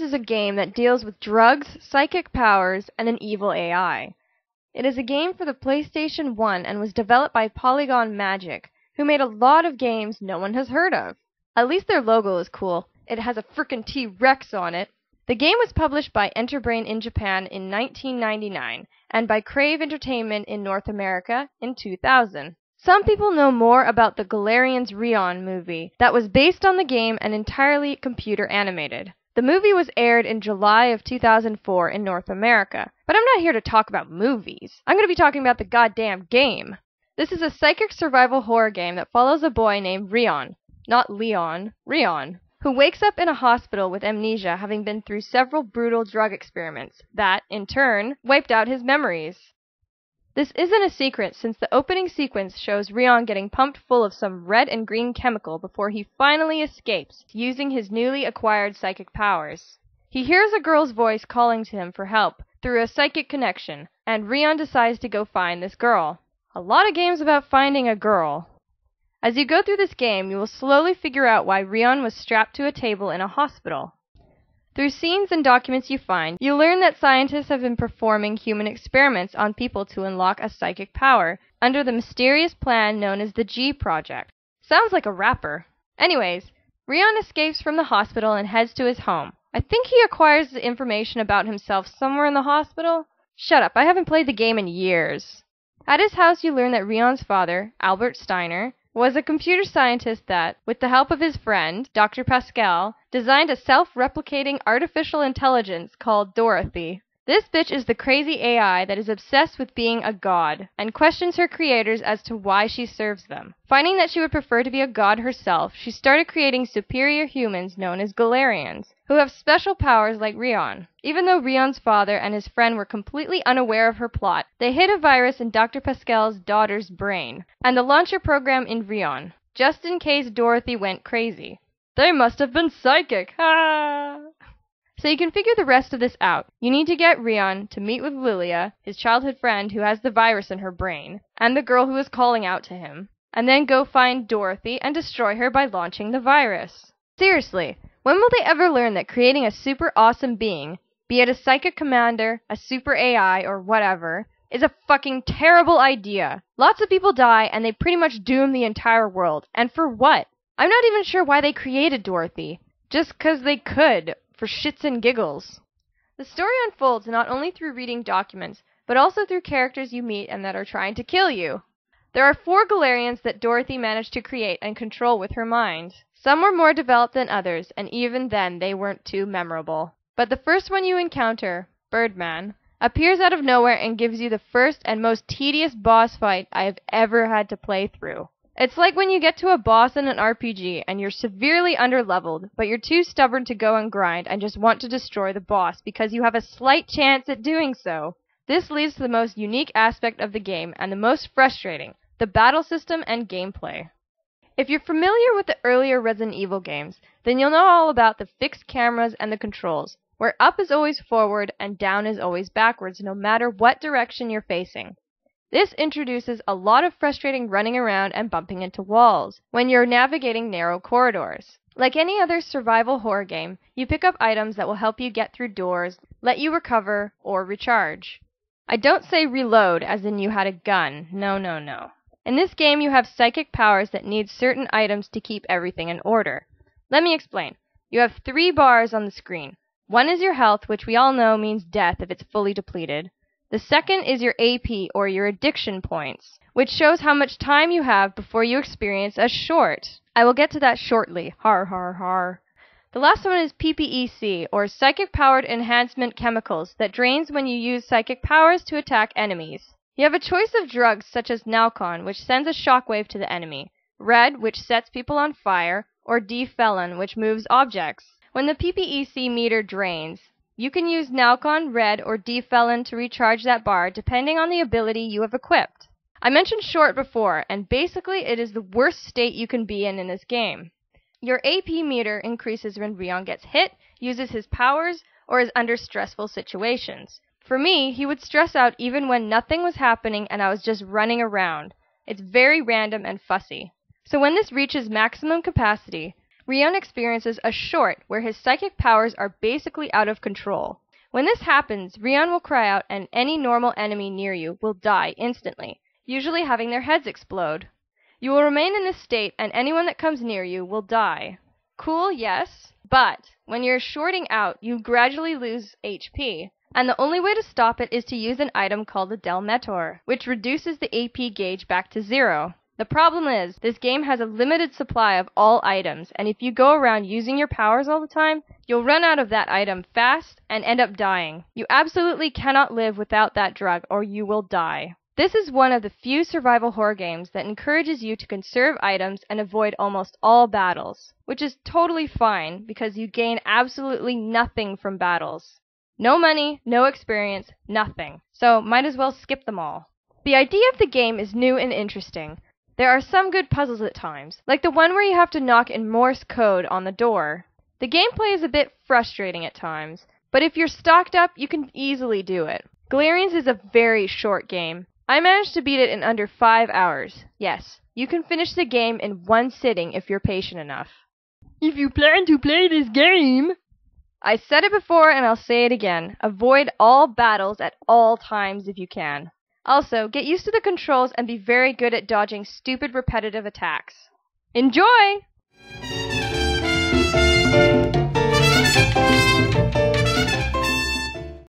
is a game that deals with drugs, psychic powers, and an evil AI. It is a game for the PlayStation 1 and was developed by Polygon Magic, who made a lot of games no one has heard of. At least their logo is cool. It has a frickin' T-Rex on it. The game was published by Enterbrain in Japan in 1999 and by Crave Entertainment in North America in 2000. Some people know more about the Galerians Rion movie that was based on the game and entirely computer animated. The movie was aired in July of 2004 in North America, but I'm not here to talk about movies. I'm going to be talking about the goddamn game. This is a psychic survival horror game that follows a boy named Rion, not Leon, Rion, who wakes up in a hospital with amnesia, having been through several brutal drug experiments that, in turn, wiped out his memories. This isn't a secret since the opening sequence shows Rion getting pumped full of some red and green chemical before he finally escapes, using his newly acquired psychic powers. He hears a girl's voice calling to him for help through a psychic connection, and Rion decides to go find this girl. A lot of games about finding a girl. As you go through this game, you will slowly figure out why Rion was strapped to a table in a hospital. Through scenes and documents you find, you learn that scientists have been performing human experiments on people to unlock a psychic power under the mysterious plan known as the G Project. Sounds like a rapper. Anyways, Rion escapes from the hospital and heads to his home. I think he acquires the information about himself somewhere in the hospital. Shut up, I haven't played the game in years. At his house you learn that Rion's father, Albert Steiner, was a computer scientist that, with the help of his friend, Dr. Pascal, designed a self-replicating artificial intelligence called Dorothy. This bitch is the crazy AI that is obsessed with being a god, and questions her creators as to why she serves them. Finding that she would prefer to be a god herself, she started creating superior humans known as Galerians, who have special powers like Rion. Even though Rion's father and his friend were completely unaware of her plot, they hid a virus in Dr. Pascal's daughter's brain, and the launcher program in Rion, just in case Dorothy went crazy. They must have been psychic, ha! So you can figure the rest of this out. You need to get Rion to meet with Lilia, his childhood friend who has the virus in her brain, and the girl who is calling out to him, and then go find Dorothy and destroy her by launching the virus. Seriously, when will they ever learn that creating a super awesome being, be it a psychic commander, a super AI, or whatever, is a fucking terrible idea? Lots of people die and they pretty much doom the entire world. And for what? I'm not even sure why they created Dorothy. Just 'cause they could. For shits and giggles. The story unfolds not only through reading documents, but also through characters you meet and that are trying to kill you. There are 4 Galerians that Dorothy managed to create and control with her mind. Some were more developed than others, and even then they weren't too memorable. But the first one you encounter, Birdman, appears out of nowhere and gives you the first and most tedious boss fight I have ever had to play through. It's like when you get to a boss in an RPG and you're severely underleveled, but you're too stubborn to go and grind and just want to destroy the boss because you have a slight chance at doing so. This leads to the most unique aspect of the game and the most frustrating, the battle system and gameplay. If you're familiar with the earlier Resident Evil games, then you'll know all about the fixed cameras and the controls, where up is always forward and down is always backwards no matter what direction you're facing. This introduces a lot of frustrating running around and bumping into walls when you're navigating narrow corridors. Like any other survival horror game, you pick up items that will help you get through doors, let you recover, or recharge. I don't say reload as in you had a gun. No, no, no. In this game you have psychic powers that need certain items to keep everything in order. Let me explain. You have 3 bars on the screen. One is your health, which we all know means death if it's fully depleted. The second is your AP, or your addiction points, which shows how much time you have before you experience a short. I will get to that shortly. Har har har. The last one is PPEC, or Psychic Powered Enhancement Chemicals, that drains when you use psychic powers to attack enemies. You have a choice of drugs such as Nalcon, which sends a shockwave to the enemy, Red, which sets people on fire, or D-Felon, which moves objects. When the PPEC meter drains, you can use Nalcon, Red, or D-Felon to recharge that bar depending on the ability you have equipped. I mentioned short before, and basically it is the worst state you can be in this game. Your AP meter increases when Rion gets hit, uses his powers, or is under stressful situations. For me, he would stress out even when nothing was happening and I was just running around. It's very random and fussy. So when this reaches maximum capacity, Rion experiences a short where his psychic powers are basically out of control. When this happens, Rion will cry out and any normal enemy near you will die instantly, usually having their heads explode. You will remain in this state and anyone that comes near you will die. Cool, yes? But when you're shorting out, you gradually lose HP, and the only way to stop it is to use an item called the Delmetor, which reduces the AP gauge back to 0. The problem is, this game has a limited supply of all items, and if you go around using your powers all the time, you'll run out of that item fast and end up dying. You absolutely cannot live without that drug or you will die. This is one of the few survival horror games that encourages you to conserve items and avoid almost all battles, which is totally fine because you gain absolutely nothing from battles. No money, no experience, nothing. So might as well skip them all. The idea of the game is new and interesting. There are some good puzzles at times, like the one where you have to knock in Morse code on the door. The gameplay is a bit frustrating at times, but if you're stocked up, you can easily do it. Galerians is a very short game. I managed to beat it in under 5 hours. Yes, you can finish the game in one sitting if you're patient enough. If you plan to play this game... I said it before and I'll say it again. Avoid all battles at all times if you can. Also, get used to the controls and be very good at dodging stupid repetitive attacks. Enjoy!